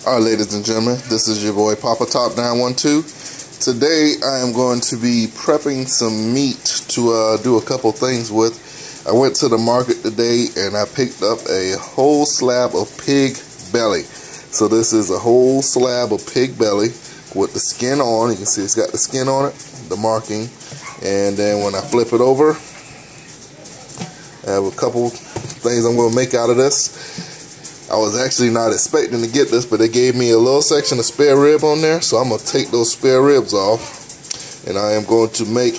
Alright, ladies and gentlemen, this is your boy Papa Top 912. Today I am going to be prepping some meat to do a couple things with. I went to the market today and I picked up a whole slab of pig belly. So this is a whole slab of pig belly with the skin on. You can see it's got the skin on it, the marking. And then when I flip it over, I have a couple things I'm going to make out of this. I was actually not expecting to get this, but they gave me a little section of spare rib on there, so I'm going to take those spare ribs off, and I am going to make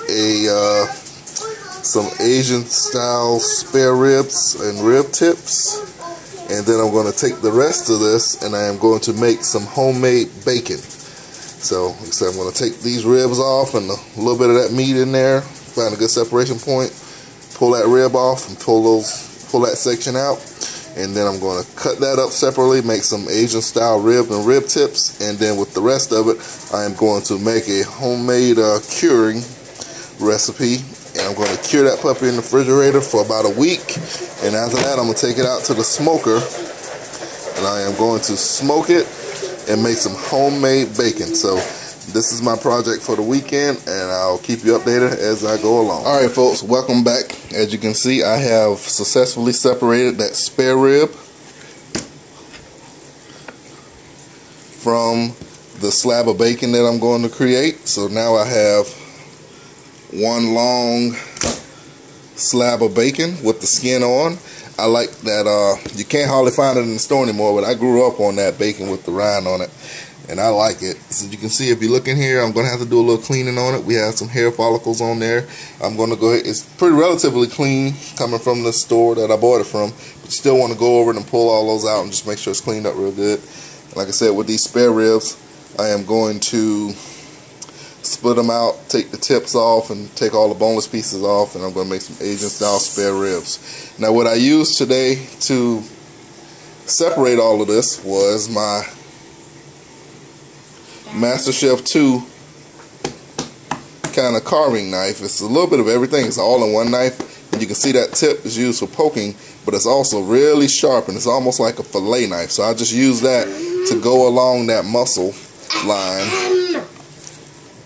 some Asian style spare ribs and rib tips, and then I'm going to take the rest of this and I am going to make some homemade bacon. So like I said, I'm going to take these ribs off and a little bit of that meat in there, find a good separation point, pull that rib off and pull that section out. And then I'm going to cut that up separately, make some Asian style rib and rib tips, and then with the rest of it, I am going to make a homemade curing recipe. And I'm going to cure that puppy in the refrigerator for about a week. And after that, I'm going to take it out to the smoker, and I am going to smoke it and make some homemade bacon. So this is my project for the weekend, and I'll keep you updated as I go along. Alright folks, welcome back. As you can see, I have successfully separated that spare rib from the slab of bacon that I'm going to create. So now I have one long slab of bacon with the skin on. I like that, you can't hardly find it in the store anymore, but I grew up on that bacon with the rind on it. And I like it. So you can see, if you look in here, I'm going to have to do a little cleaning on it. We have some hair follicles on there. I'm going to go ahead. It's pretty relatively clean coming from the store that I bought it from. But you still want to go over it and pull all those out and just make sure it's cleaned up real good. And like I said, with these spare ribs, I am going to split them out, take the tips off, and take all the boneless pieces off. And I'm going to make some Asian style spare ribs. Now what I used today to separate all of this was my Master Chef 2 kind of carving knife. It's a little bit of everything. It's all in one knife, and you can see that tip is used for poking, but it's also really sharp, and it's almost like a fillet knife. So I just use that to go along that muscle line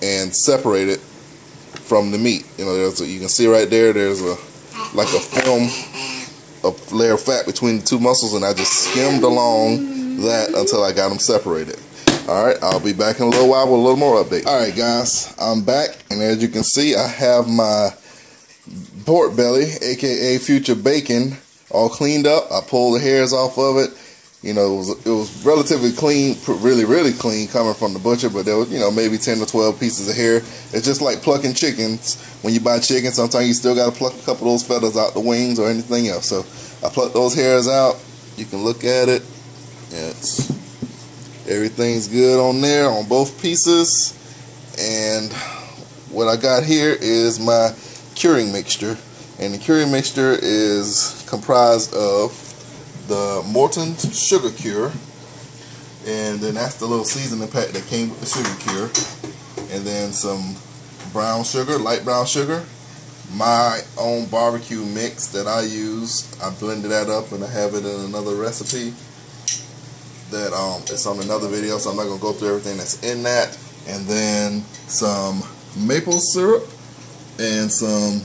and separate it from the meat. You know, you can see right there, there's like a film, a layer of fat between the two muscles, and I just skimmed along that until I got them separated. Alright, I'll be back in a little while with a little more update. Alright guys, I'm back, and as you can see, I have my pork belly, aka future bacon, all cleaned up. I pulled the hairs off of it. You know, it was relatively clean, really clean coming from the butcher, but there was, you know, maybe 10 or 12 pieces of hair. It's just like plucking chickens. When you buy chicken, sometimes you still got to pluck a couple of those feathers out the wings or anything else. So I plucked those hairs out. You can look at it. Everything's good on there on both pieces. And what I got here is my curing mixture, and the curing mixture is comprised of the Morton's Sugar Cure, and then that's the little seasoning pack that came with the sugar cure, and then some brown sugar, light brown sugar, my own barbecue mix that I use. I blended that up and I have it in another recipe that it's on another video, so I'm not going to go through everything that's in that. And then some maple syrup and some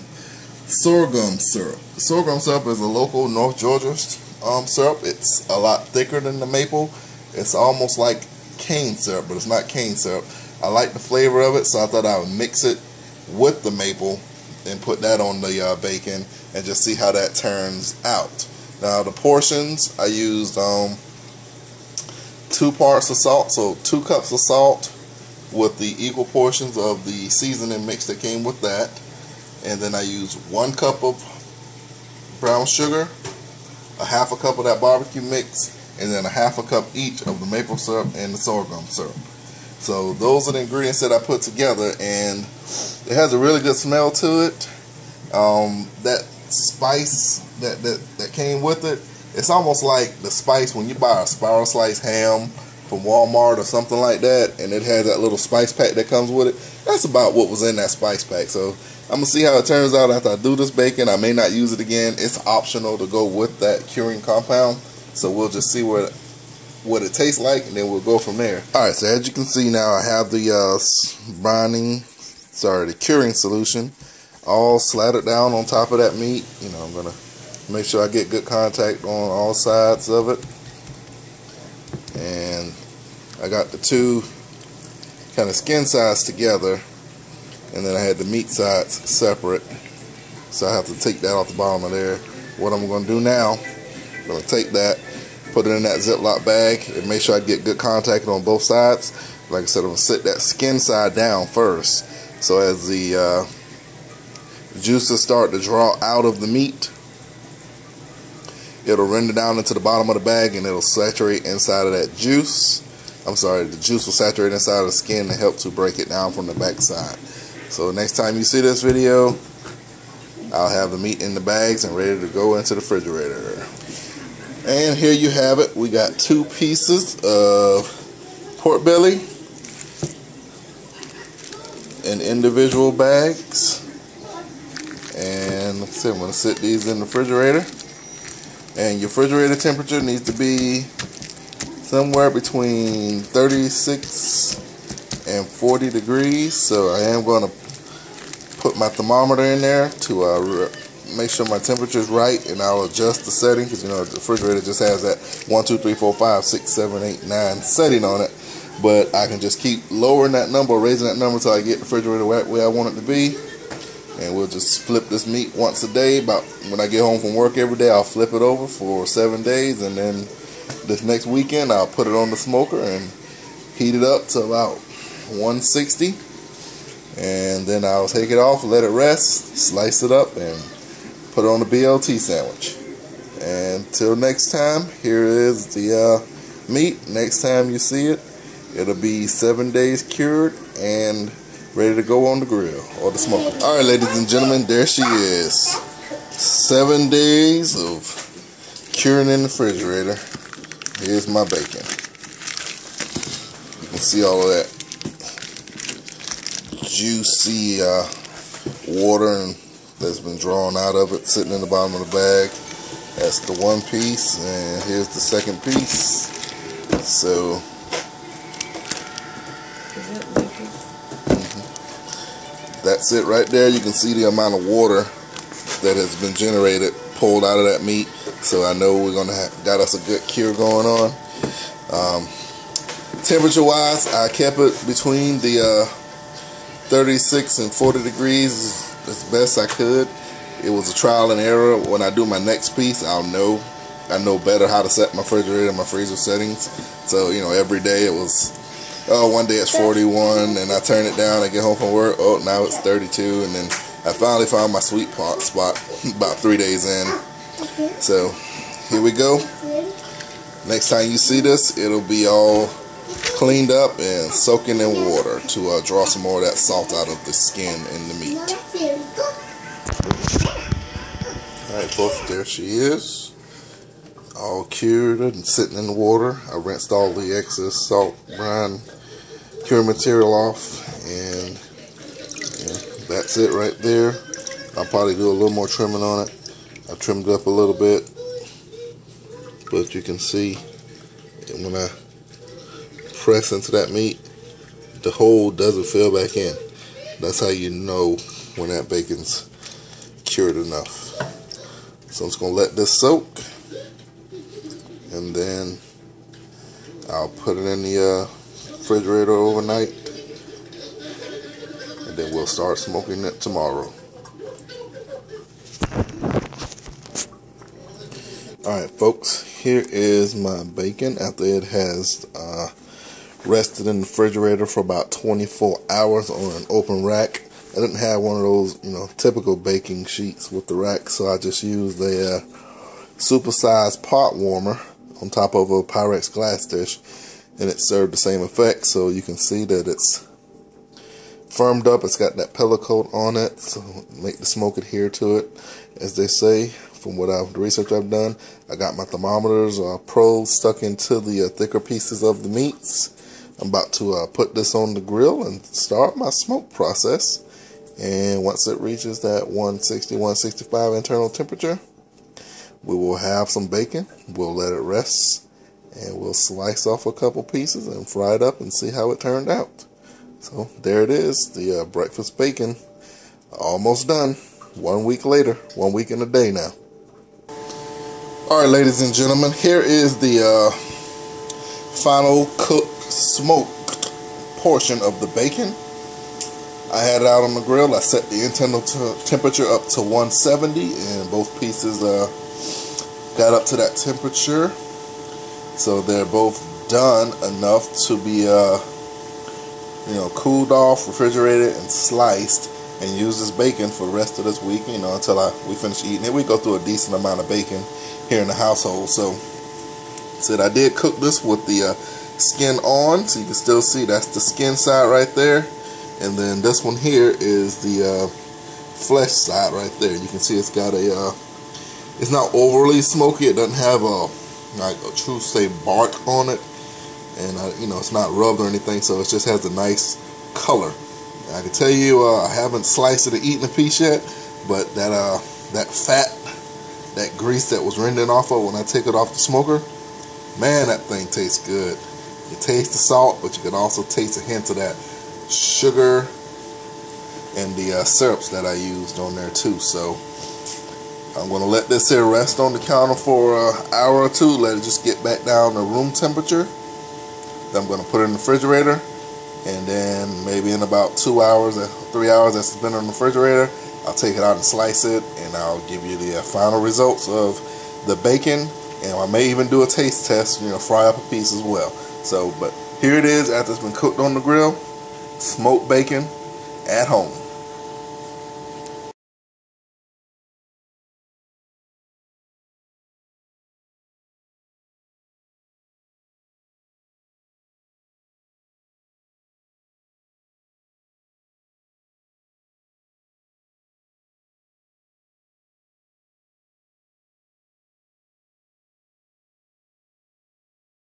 sorghum syrup. The sorghum syrup is a local North Georgia syrup. It's a lot thicker than the maple. It's almost like cane syrup, but it's not cane syrup. I like the flavor of it, so I thought I would mix it with the maple and put that on the bacon and just see how that turns out. Now the portions, I used 2 parts of salt, so 2 cups of salt with the equal portions of the seasoning mix that came with that. And then I used 1 cup of brown sugar, a half a cup of that barbecue mix, and then a half a cup each of the maple syrup and the sorghum syrup. So those are the ingredients that I put together, and it has a really good smell to it. That spice that came with it, it's almost like the spice when you buy a spiral slice ham from Walmart or something like that, and it has that little spice pack that comes with it. That's about what was in that spice pack. So I'm going to see how it turns out after I do this bacon. I may not use it again. It's optional to go with that curing compound. So we'll just see where what it tastes like, and then we'll go from there. Alright, so as you can see now, I have the the curing solution all slathered down on top of that meat. You know, I'm gonna make sure I get good contact on all sides of it. And I got the two kind of skin sides together, and then I had the meat sides separate. So I have to take that off the bottom of there. What I'm going to do now, I'm going to take that, put it in that Ziploc bag, and make sure I get good contact on both sides. Like I said, I'm going to sit that skin side down first. So as the juices start to draw out of the meat, it'll render down into the bottom of the bag, and it'll saturate inside of that juice. I'm sorry, the juice will saturate inside of the skin and help to break it down from the back side. So next time you see this video, I'll have the meat in the bags and ready to go into the refrigerator. And here you have it. We got 2 pieces of pork belly in individual bags. And like I said, I'm going to sit these in the refrigerator. And your refrigerator temperature needs to be somewhere between 36 and 40 degrees. So I am going to put my thermometer in there to make sure my temperature is right, and I'll adjust the setting, because you know the refrigerator just has that 1, 2, 3, 4, 5, 6, 7, 8, 9 setting on it. But I can just keep lowering that number, raising that number until I get the refrigerator where I want it to be. And we'll just flip this meat once a day. About when I get home from work every day, I'll flip it over for 7 days, and then this next weekend I'll put it on the smoker and heat it up to about 160, and then I'll take it off, let it rest, slice it up, and put it on the BLT sandwich. And till next time, here is the meat. Next time you see it, it'll be 7 days cured and ready to go on the grill or the smoker. Alright, ladies and gentlemen, there she is. 7 days of curing in the refrigerator. Here's my bacon. You can see all of that juicy water that's been drawn out of it, sitting in the bottom of the bag. That's the one piece, and here's the second piece. So that's it right there. You can see the amount of water that has been generated, pulled out of that meat. So I know we're gonna got us a good cure going on. Temperature wise, I kept it between the 36 and 40 degrees as best I could. It was a trial and error. When I do my next piece, I know better how to set my refrigerator and my freezer settings. So you know, every day it was, oh, one day it's 41, and I turn it down. I get home from work, oh, now it's 32, and then I finally found my sweet spot about 3 days in. So here we go. Next time you see this, it'll be all cleaned up and soaking in water to draw some more of that salt out of the skin and the meat. Alright folks, there she is. All cured and sitting in the water. I rinsed all the excess salt, brine, cure material off, and yeah, that's it right there. I'll probably do a little more trimming on it. I trimmed it up a little bit, but you can see when I press into that meat, the hole doesn't fill back in. That's how you know when that bacon's cured enough. So I'm just going to let this soak, and then I'll put it in the refrigerator overnight, and then we'll start smoking it tomorrow. Alright folks, here is my bacon after it has rested in the refrigerator for about 24 hours on an open rack. I didn't have one of those, you know, typical baking sheets with the rack, so I just used a supersized pot warmer on top of a Pyrex glass dish, and it served the same effect. So you can see that it's firmed up. It's got that pellicle on it, so make the smoke adhere to it, as they say. From the research I've done, I got my thermometers or probes stuck into the thicker pieces of the meats. I'm about to put this on the grill and start my smoke process. And once it reaches that 160, 165 internal temperature, we will have some bacon. We'll let it rest, And we'll slice off a couple pieces and fry it up and see how it turned out. So there it is, the breakfast bacon, almost done. 1 week later, 1 week and a day now. Alright, ladies and gentlemen, here is the final cooked, smoked portion of the bacon. I had it out on the grill. I set the internal temperature up to 170, and both pieces got up to that temperature. So they're both done enough to be cooled off, refrigerated, and sliced, and use this bacon for the rest of this week, until we finish eating it. We go through a decent amount of bacon here in the household. So I did cook this with the skin on, so you can still see that's the skin side right there, and then this one here is the flesh side right there. You can see it's got it's not overly smoky. It doesn't have like a true bark on it, and it's not rubbed or anything, so it just has a nice color. I can tell you, I haven't sliced it or eaten a piece yet, but that fat, that grease that was rending off of when I take it off the smoker, man, that thing tastes good. You taste the salt, but you can also taste a hint of that sugar and the syrups that I used on there too. So I'm going to let this here rest on the counter for an hour or two, let it just get back down to room temperature. Then I'm going to put it in the refrigerator, and then maybe in about 2 hours or 3 hours that's been in the refrigerator, I'll take it out and slice it, and I'll give you the final results of the bacon, and I may even do a taste test, fry up a piece as well. So, but here it is after it's been cooked on the grill, smoked bacon at home.